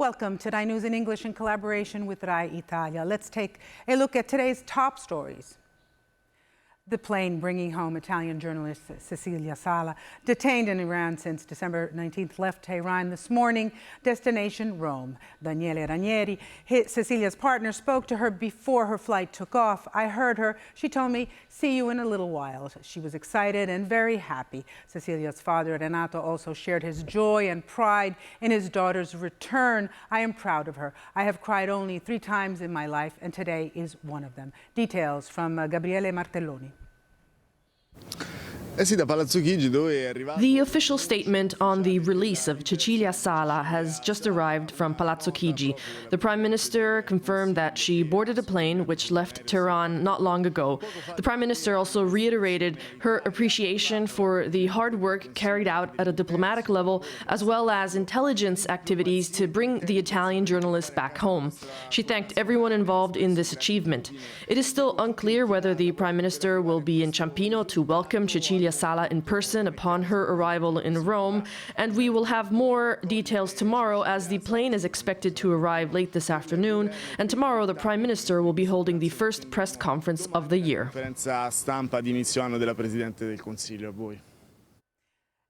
Welcome to Rai News in English in collaboration with Rai Italia. Let's take a look at today's top stories. The plane bringing home Italian journalist Cecilia Sala, detained in Iran since December 19th, left Teheran this morning. Destination Rome. Daniele Ranieri, Cecilia's partner, spoke to her before her flight took off. I heard her. She told me, "See you in a little while." She was excited and very happy. Cecilia's father, Renato, also shared his joy and pride in his daughter's return. "I am proud of her. I have cried only 3 times in my life, and today is one of them." Details from Gabriele Martelloni. The official statement on the release of Cecilia Sala has just arrived from Palazzo Chigi. The Prime Minister confirmed that she boarded a plane which left Tehran not long ago. The Prime Minister also reiterated her appreciation for the hard work carried out at a diplomatic level, as well as intelligence activities to bring the Italian journalist back home. She thanked everyone involved in this achievement. It is still unclear whether the Prime Minister will be in Ciampino to welcome Cecilia Sala in person upon her arrival in Rome, and we will have more details tomorrow as the plane is expected to arrive late this afternoon, and tomorrow the Prime Minister will be holding the first press conference of the year.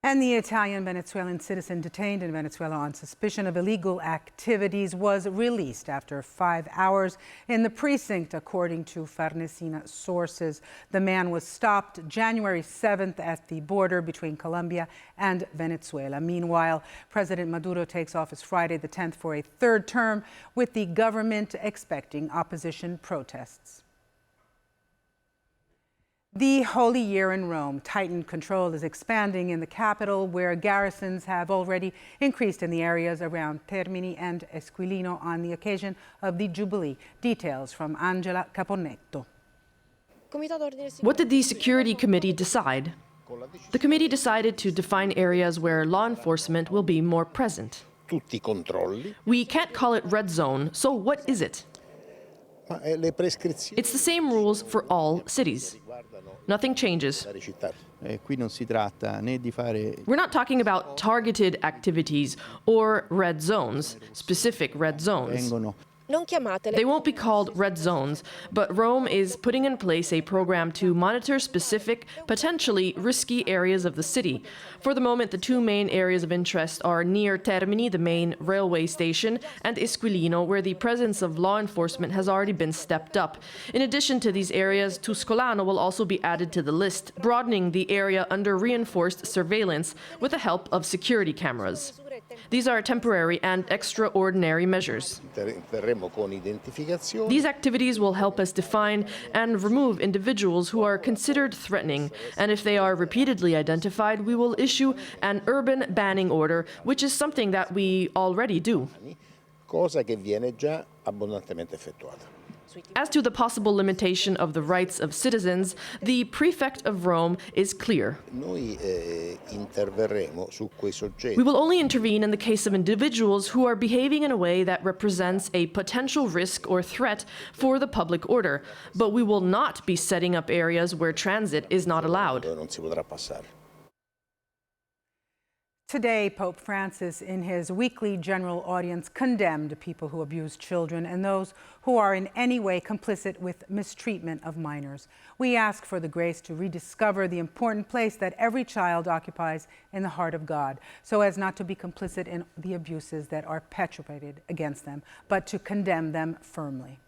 And the Italian-Venezuelan citizen detained in Venezuela on suspicion of illegal activities was released after 5 hours in the precinct, according to Farnesina sources. The man was stopped January 7th at the border between Colombia and Venezuela. Meanwhile, President Maduro takes office Friday the 10th for a 3rd term, with the government expecting opposition protests. The Holy Year in Rome. Tightened control is expanding in the capital, where garrisons have already increased in the areas around Termini and Esquilino on the occasion of the Jubilee. Details from Angela Caponnetto. What did the Security Committee decide? The committee decided to define areas where law enforcement will be more present. We can't call it red zone, so what is it? It's the same rules for all cities. Nothing changes. We're not talking about targeted activities or red zones, specific red zones. They won't be called red zones, but Rome is putting in place a program to monitor specific, potentially risky areas of the city. For the moment, the 2 main areas of interest are near Termini, the main railway station, and Esquilino, where the presence of law enforcement has already been stepped up. In addition to these areas, Tuscolano will also be added to the list, broadening the area under reinforced surveillance with the help of security cameras. These are temporary and extraordinary measures. These activities will help us define and remove individuals who are considered threatening, and if they are repeatedly identified, we will issue an urban banning order, which is something that we already do. As to the possible limitation of the rights of citizens, the prefect of Rome is clear. We will only intervene in the case of individuals who are behaving in a way that represents a potential risk or threat for the public order, but we will not be setting up areas where transit is not allowed. Today, Pope Francis, in his weekly general audience, condemned people who abuse children and those who are in any way complicit with mistreatment of minors. We ask for the grace to rediscover the important place that every child occupies in the heart of God, so as not to be complicit in the abuses that are perpetrated against them, but to condemn them firmly.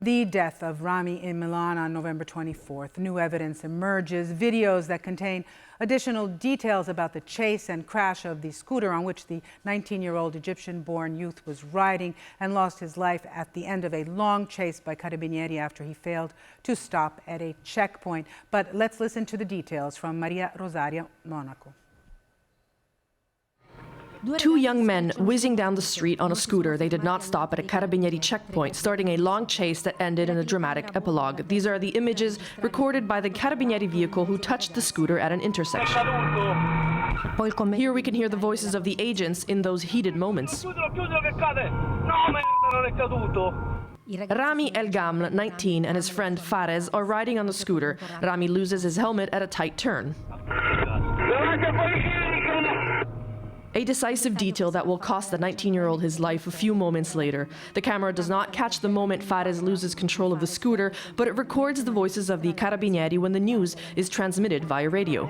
The death of Ramy in Milan on November 24th. New evidence emerges, videos that contain additional details about the chase and crash of the scooter on which the 19-year-old Egyptian-born youth was riding and lost his life at the end of a long chase by carabinieri after he failed to stop at a checkpoint. But let's listen to the details from Maria Rosaria Monaco. 2 young men whizzing down the street on a scooter. They did not stop at a carabinieri checkpoint, starting a long chase that ended in a dramatic epilogue. These are the images recorded by the carabinieri vehicle who touched the scooter at an intersection. Here we can hear the voices of the agents in those heated moments. Ramy El Gaml, 19, and his friend Fares are riding on the scooter. Ramy loses his helmet at a tight turn. a decisive detail that will cost the 19-year-old his life a few moments later. The camera does not catch the moment Fares loses control of the scooter, but it records the voices of the carabinieri when the news is transmitted via radio.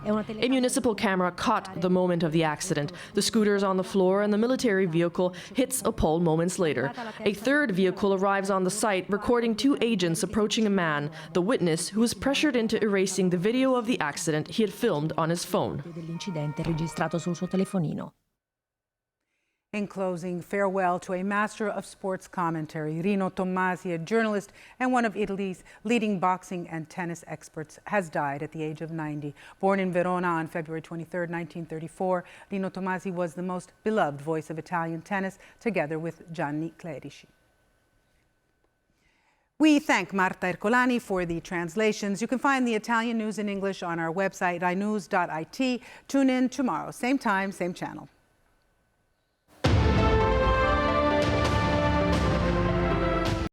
A municipal camera caught the moment of the accident. The scooter is on the floor and the military vehicle hits a pole moments later. A third vehicle arrives on the site, recording two agents approaching a man, the witness, who was pressured into erasing the video of the accident he had filmed on his phone. In closing, farewell to a master of sports commentary. Rino Tommasi, a journalist and one of Italy's leading boxing and tennis experts, has died at the age of 90. Born in Verona on February 23, 1934, Rino Tommasi was the most beloved voice of Italian tennis, together with Gianni Clerici. We thank Marta Ercolani for the translations. You can find the Italian news in English on our website, inews.it. Tune in tomorrow, same time, same channel.